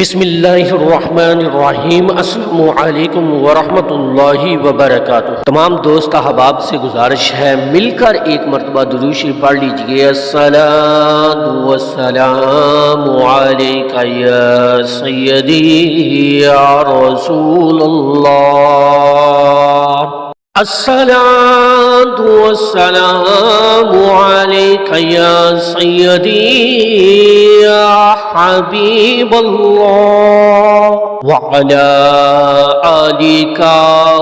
بسم اللہ الرحمن الرحیم۔ السلام علیکم ورحمۃ اللہ وبرکاتہ۔ تمام دوست احباب سے گزارش ہے مل کر ایک مرتبہ درود شریف پڑھ لیجئے۔ الصلاۃ والسلام علیک یا سیدی یا رسول اللہ، الصلاۃ والسلام علیک یا سیدی یا حبیب اللہ، وعلی آلک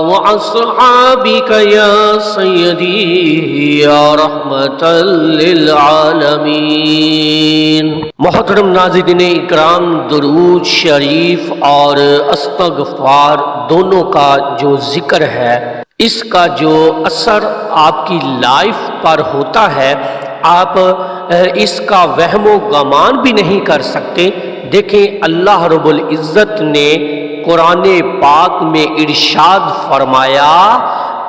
واصحابک یا سیدی یا رحمت للعالمین۔ محترم ناظرین اکرام، درود شریف اور استغفار دونوں کا جو ذکر ہے، اس کا جو اثر آپ کی لائف پر ہوتا ہے، آپ اس کا وہم و گمان بھی نہیں کر سکتے۔ دیکھیں، اللہ رب العزت نے قرآن پاک میں ارشاد فرمایا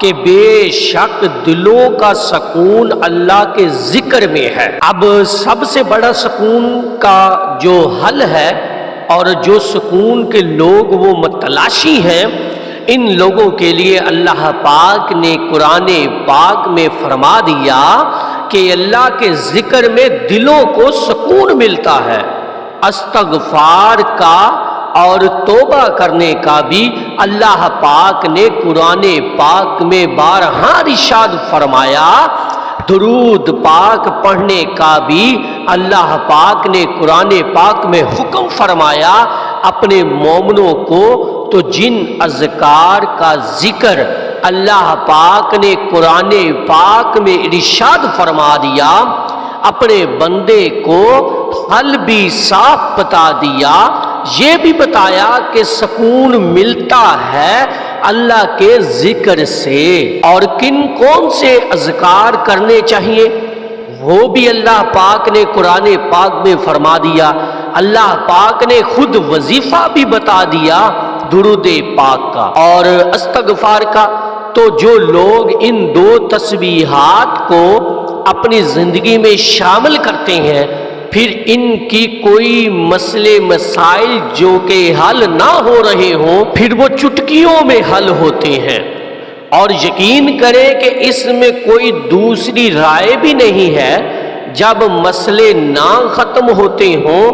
کہ بے شک دلوں کا سکون اللہ کے ذکر میں ہے۔ اب سب سے بڑا سکون کا جو حل ہے اور جو سکون کے لوگ وہ متلاشی ہیں، ان لوگوں کے لیے اللہ پاک نے قرآن پاک میں فرما دیا کہ اللہ کے ذکر میں دلوں کو سکون ملتا ہے۔ استغفار کا اور توبہ کرنے کا بھی اللہ پاک نے قرآن پاک میں بارہا ارشاد فرمایا۔ درود پاک پڑھنے کا بھی اللہ پاک نے قرآن پاک میں حکم فرمایا اپنے مومنوں کو۔ تو جن اذکار کا ذکر اللہ پاک نے قرآن پاک میں ارشاد فرما دیا، اپنے بندے کو حل بھی صاف بتا دیا، یہ بھی بتایا کہ سکون ملتا ہے اللہ کے ذکر سے۔ اور کون سے اذکار کرنے چاہیے وہ بھی اللہ پاک نے قرآن پاک میں فرما دیا۔ اللہ پاک نے خود وظیفہ بھی بتا دیا درود پاک کا اور استغفار کا۔ تو جو لوگ ان دو تسبیحات کو اپنی زندگی میں شامل کرتے ہیں، پھر ان کی کوئی مسئلے مسائل جو کہ حل نہ ہو رہے ہوں، پھر وہ چٹکیوں میں حل ہوتے ہیں۔ اور یقین کریں کہ اس میں کوئی دوسری رائے بھی نہیں ہے۔ جب مسئلے نہ ختم ہوتے ہوں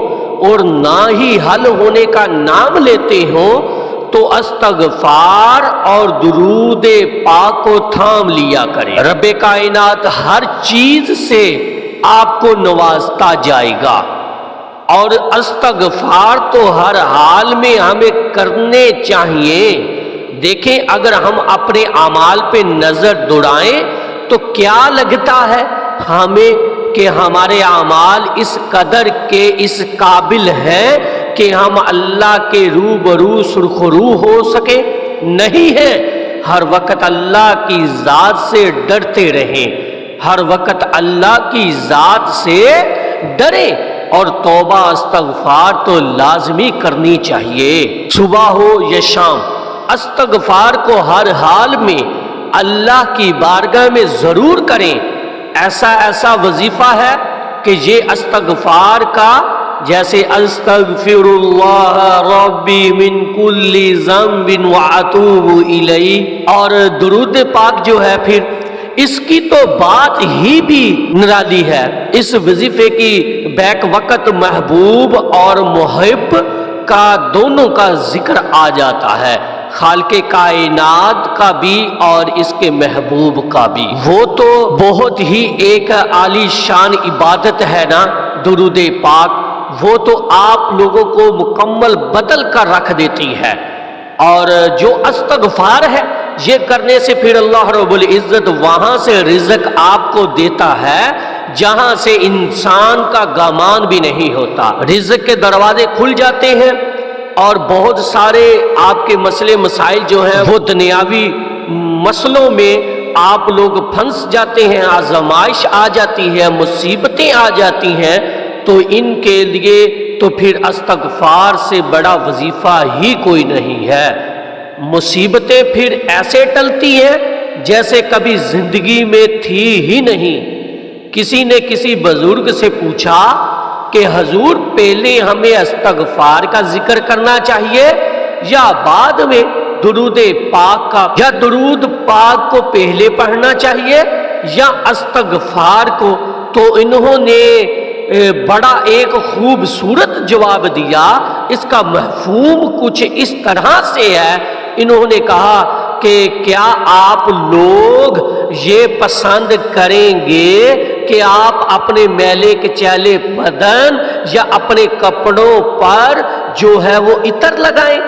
اور نہ ہی حل ہونے کا نام لیتے ہوں، تو استغفار اور درود پاک کو تھام لیا کریں۔ رب کائنات ہر چیز سے آپ کو نوازتا جائے گا، اور استغفار تو ہر حال میں ہمیں کرنے چاہیے۔ دیکھیں، اگر ہم اپنے اعمال پہ نظر دوڑائیں تو کیا لگتا ہے ہمیں کہ ہمارے اعمال اس قدر کے اس قابل ہیں کہ ہم اللہ کے روبرو سرخرو ہو سکے؟ نہیں ہے۔ ہر وقت اللہ کی ذات سے ڈرتے رہیں، ہر وقت اللہ کی ذات سے ڈریں، اور توبہ استغفار تو لازمی کرنی چاہیے۔ صبح ہو یا شام، استغفار کو ہر حال میں اللہ کی بارگاہ میں ضرور کریں۔ ایسا وظیفہ ہے کہ یہ استغفار کا، جیسے استغفر اللہ ربی من کل ذنب واتوب الیہ، اور درود پاک جو ہے پھر اس کی تو بات ہی بھی نرالی ہے۔ اس وظیفے کی بیک وقت محبوب اور محب کا دونوں کا ذکر آ جاتا ہے، خالق کائنات کا بھی اور اس کے محبوب کا بھی۔ وہ تو بہت ہی ایک عالی شان عبادت ہے نا درود پاک، وہ تو آپ لوگوں کو مکمل بدل کر رکھ دیتی ہے۔ اور جو استغفار ہے، یہ کرنے سے پھر اللہ رب العزت وہاں سے رزق آپ کو دیتا ہے جہاں سے انسان کا گمان بھی نہیں ہوتا۔ رزق کے دروازے کھل جاتے ہیں، اور بہت سارے آپ کے مسئلے مسائل جو ہیں وہ دنیاوی مسئلوں میں آپ لوگ پھنس جاتے ہیں، آزمائش آ جاتی ہے، مصیبتیں آ جاتی ہیں، تو ان کے لیے تو پھر استغفار سے بڑا وظیفہ ہی کوئی نہیں ہے۔ مصیبتیں پھر ایسے ٹلتی ہیں جیسے کبھی زندگی میں تھی ہی نہیں۔ کسی نے کسی بزرگ سے پوچھا کہ حضور پہلے ہمیں استغفار کا ذکر کرنا چاہیے یا بعد میں درود پاک کا، یا درود پاک کو پہلے پڑھنا چاہیے یا استغفار کو؟ تو انہوں نے بڑا ایک خوبصورت جواب دیا۔ اس کا مفہوم کچھ اس طرح سے ہے، انہوں نے کہا کہ کیا آپ لوگ یہ پسند کریں گے کہ آپ اپنے میلے کے چیلے بدن یا اپنے کپڑوں پر جو ہے وہ عطر لگائیں،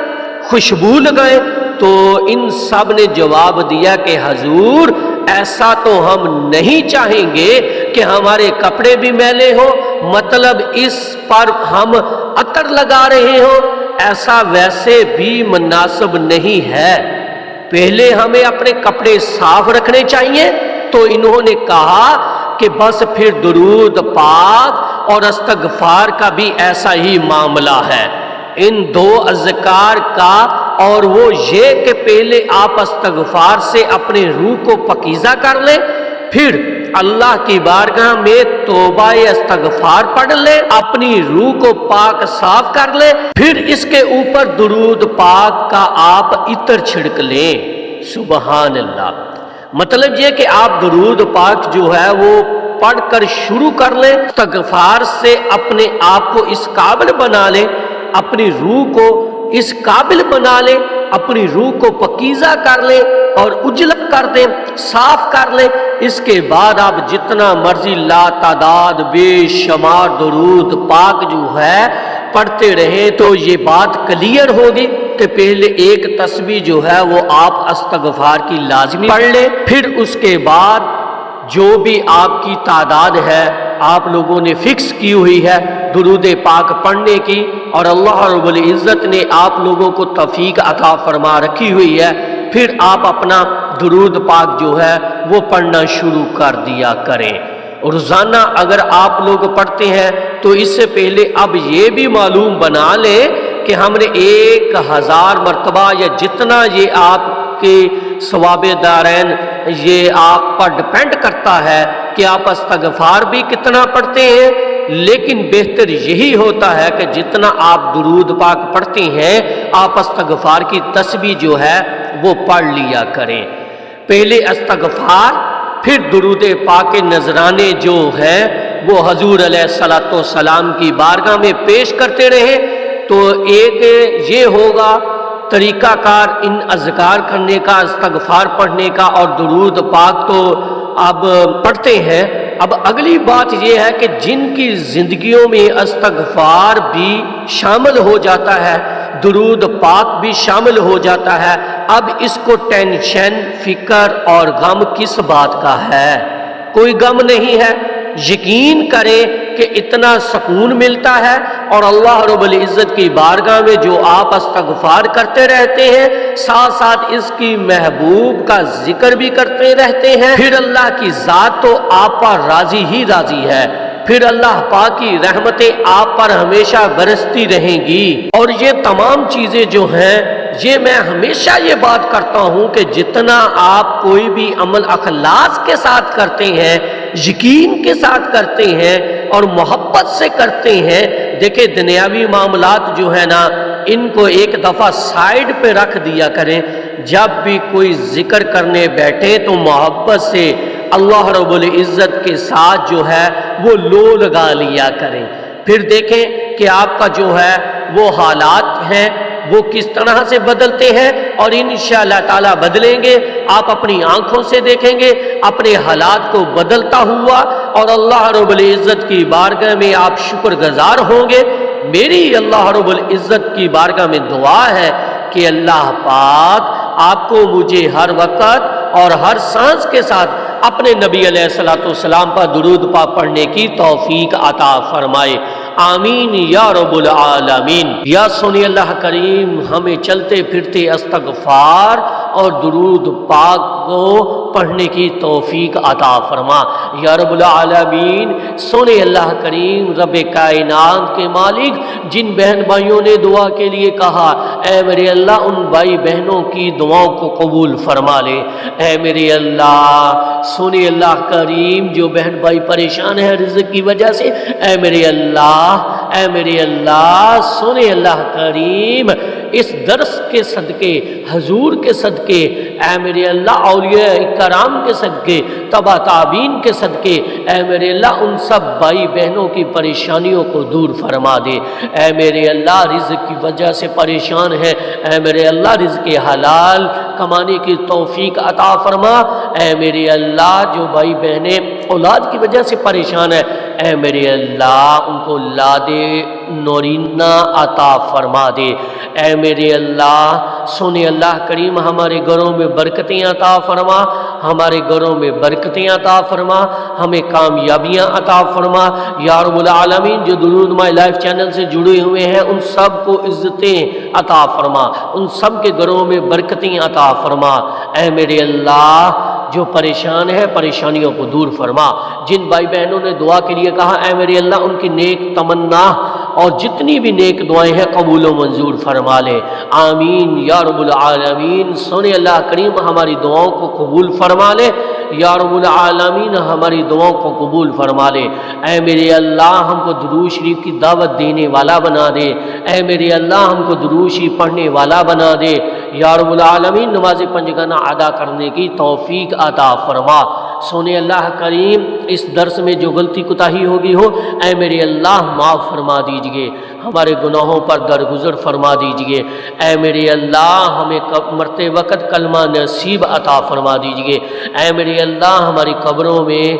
خوشبو لگائیں؟ تو ان سب نے جواب دیا کہ حضور ایسا تو ہم نہیں چاہیں گے کہ ہمارے کپڑے بھی میلے ہو، مطلب اس پر ہم عطر لگا رہے ہوں، ایسا ویسے بھی مناسب نہیں ہے، پہلے ہمیں اپنے کپڑے صاف رکھنے چاہیے۔ تو انہوں نے کہا کہ بس پھر درود پاک اور استغفار کا بھی ایسا ہی معاملہ ہے، ان دو اذکار کا، اور وہ یہ کہ پہلے آپ استغفار سے اپنے روح کو پاکیزہ کر لیں، پھر اللہ کی بارگاہ میں توبہ استغفار پڑھ لیں، اپنی روح کو پاک صاف کر لیں، پھر اس کے اوپر درود پاک کا آپ عطر چھڑک لیں۔ سبحان اللہ۔ مطلب یہ کہ آپ درود پاک جو ہے وہ پڑھ کر شروع کر لیں، استغفار سے اپنے آپ کو اس قابل بنا لیں، اپنی روح کو اس قابل بنا لیں، اپنی روح کو پاکیزہ کر لیں اور اجلت کر دیں، صاف کر لیں۔ اس کے بعد آپ جتنا مرضی لا تعداد بے شمار درود پاک جو ہے پڑھتے رہیں، تو یہ بات کلیئر ہوگی کہ پہلے ایک تسبیح جو ہے وہ آپ استغفار کی لازمی پڑھ لیں، پھر اس کے بعد جو بھی آپ کی تعداد ہے آپ لوگوں نے فکس کی ہوئی ہے درود پاک پڑھنے کی، اور اللہ رب العزت نے آپ لوگوں کو توفیق عطا فرما رکھی ہوئی ہے، پھر آپ اپنا درود پاک جو ہے وہ پڑھنا شروع کر دیا کریں۔ روزانہ اگر آپ لوگ پڑھتے ہیں تو اس سے پہلے اب یہ بھی معلوم بنا لیں کہ ہم نے 1000 مرتبہ یا جتنا، یہ آپ کے ثواب دارین یہ آپ پر ڈپینڈ کرتا ہے کہ آپ استغفار بھی کتنا پڑھتے ہیں، لیکن بہتر یہی ہوتا ہے کہ جتنا آپ درود پاک پڑھتے ہیں آپ استغفار کی تسبیح جو ہے وہ پڑھ لیا کریں۔ پہلے استغفار پھر درود پاک کے نذرانے جو ہیں وہ حضور علیہ الصلوۃ والسلام کی بارگاہ میں پیش کرتے رہے۔ تو ایک یہ ہوگا طریقہ کار ان اذکار کرنے کا، استغفار پڑھنے کا، اور درود پاک تو اب پڑھتے ہیں۔ اب اگلی بات یہ ہے کہ جن کی زندگیوں میں استغفار بھی شامل ہو جاتا ہے، درود پاک بھی شامل ہو جاتا ہے، اب اس کو ٹینشن، فکر اور غم کس بات کا ہے؟ کوئی غم نہیں ہے۔ یقین کریں کہ اتنا سکون ملتا ہے، اور اللہ رب العزت کی بارگاہ میں جو آپ استغفار کرتے رہتے ہیں، ساتھ ساتھ اس کی محبوب کا ذکر بھی کرتے رہتے ہیں، پھر اللہ کی ذات تو آپ پر راضی ہی راضی ہے، پھر اللہ پاک کی رحمتیں آپ پر ہمیشہ برستی رہیں گی۔ اور یہ تمام چیزیں جو ہیں، یہ میں ہمیشہ یہ بات کرتا ہوں کہ جتنا آپ کوئی بھی عمل اخلاص کے ساتھ کرتے ہیں، یقین کے ساتھ کرتے ہیں اور محبت سے کرتے ہیں، دیکھیں دنیاوی معاملات جو ہے نا، ان کو ایک دفعہ سائیڈ پہ رکھ دیا کریں، جب بھی کوئی ذکر کرنے بیٹھے تو محبت سے اللہ رب العزت کے ساتھ جو ہے وہ لو لگا لیا کریں، پھر دیکھیں کہ آپ کا جو ہے وہ حالات ہیں وہ کس طرح سے بدلتے ہیں، اور انشاءاللہ تعالی بدلیں گے۔ آپ اپنی آنکھوں سے دیکھیں گے اپنے حالات کو بدلتا ہوا، اور اللہ رب العزت کی بارگاہ میں آپ شکر گزار ہوں گے۔ میری اللہ رب العزت کی بارگاہ میں دعا ہے کہ اللہ پاک آپ کو مجھے ہر وقت اور ہر سانس کے ساتھ اپنے نبی علیہ الصلوۃ والسلام پر درود پاک پڑھنے کی توفیق عطا فرمائے، آمین یا رب العالمین۔ یا سنی اللہ کریم ہمیں چلتے پھرتے استغفار اور درود پاک کو پڑھنے کی توفیق عطا فرما۔ یا رب العالمین، سونے اللہ کریم رب کائنات کے مالک، جن بہن بھائیوں نے دعا کے لیے کہا، اے میرے اللہ ان بھائی بہنوں کی دعاؤں کو قبول فرما لے۔ اے میرے اللہ، سونے اللہ کریم جو بہن بھائی پریشان ہے رزق کی وجہ سے، اے میرے اللہ، سونے اللہ کریم اس درس کے صدقے، حضور کے صدقے، اے میرے اللہ اولیاء کرام کے صدقے، تبا تابعین کے صدقے، اے میرے اللہ ان سب بھائی بہنوں کی پریشانیوں کو دور فرما دے۔ اے میرے اللہ رزق کی وجہ سے پریشان ہے، اے میرے اللہ رزق حلال کمانے کی توفیق عطا فرما۔ اے میرے اللہ جو بھائی بہنیں اولاد کی وجہ سے پریشان ہے، اے میرے اللہ ان کو اولاد نورینہ عطا فرما دے۔ اے میرے اللہ، سونے اللہ کریم ہمارے گھروں میں برکتیں عطا فرما، ہمارے گھروں میں برکتیں عطا فرما، ہمیں کامیابیاں عطا فرما۔ یا رب العالمین، جو درود مائی لائف چینل سے جڑے ہوئے ہیں ان سب کو عزتیں عطا فرما، ان سب کے گھروں میں برکتیں عطا فرما۔ اے میرے اللہ جو پریشان ہے پریشانیوں کو دور فرما۔ جن بھائی بہنوں نے دعا کے لیے کہا، اے میرے اللہ ان کی نیک تمنا اور جتنی بھی نیک دعائیں ہیں قبول و منظور فرما لے۔ آمین یا رب العالمین۔ سونے اللہ کریم ہماری دعاؤں کو قبول فرما لے۔ یا رب العالمین ہماری دعاؤں کو قبول فرما لے۔ اے میرے اللہ ہم کو درود شریف کی دعوت دینے والا بنا دے۔ اے میرے اللہ ہم کو درود شریف پڑھنے والا بنا دے۔ یا رب العالمین نماز پنجگانہ ادا کرنے کی توفیق عطا فرما۔ سونے اللہ کریم اس درس میں جو غلطی کوتاہی ہوگی ہو، اے میرے اللہ معاف فرما دیجئے، ہمارے گناہوں پر درگزر فرما دیجئے۔ اے میرے اللہ ہمیں مرتے وقت کلمہ نصیب عطا فرما دیجئے۔ اے میرے اللہ ہماری قبروں میں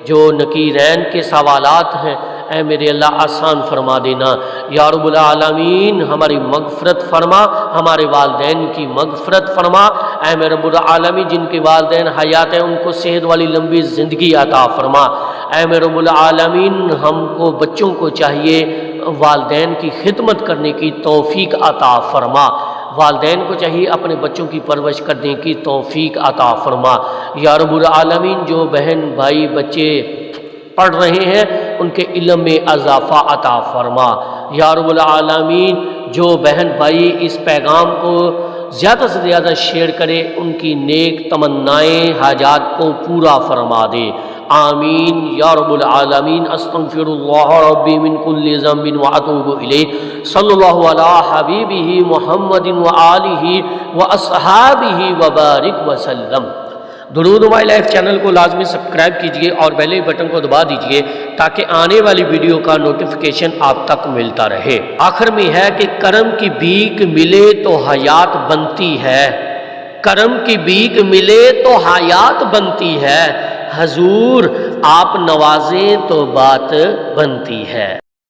جو نکیرین کے سوالات ہیں، اے میرے اللہ آسان فرما دینا۔ یا رب العالمین ہماری مغفرت فرما، ہمارے والدین کی مغفرت فرما۔ اے میرے رب العالمین جن کے والدین حیات ہیں ان کو صحت والی لمبی زندگی عطا فرما۔ اے میرے رب العالمین ہم کو بچوں کو چاہیے والدین کی خدمت کرنے کی توفیق عطا فرما۔ والدین کو چاہیے اپنے بچوں کی پرورش کرنے کی توفیق عطا فرما۔ یا رب العالمین جو بہن بھائی بچے پڑھ رہے ہیں ان کے علم میں اضافہ عطا فرما۔ یا رب العالمین جو بہن بھائی اس پیغام کو زیادہ سے زیادہ شیئر کرے ان کی نیک تمنائیں حاجات کو پورا فرما دے۔ آمین یا رب العالمین۔ استغفر اللہ ربی من کل ذنب واتوب الیہ۔ صلی اللہ علی حبیبہ محمد وآلہ واصحابہ وبارک وسلم۔ درود مائی لائف چینل کو لازمی سبسکرائب کیجئے اور بیل بٹن کو دبا دیجئے تاکہ آنے والی ویڈیو کا نوٹیفیکیشن آپ تک ملتا رہے۔ آخر میں ہے کہ کرم کی بھیک ملے تو حیات بنتی ہے، کرم کی بھیک ملے تو حیات بنتی ہے، حضور آپ نوازیں تو بات بنتی ہے۔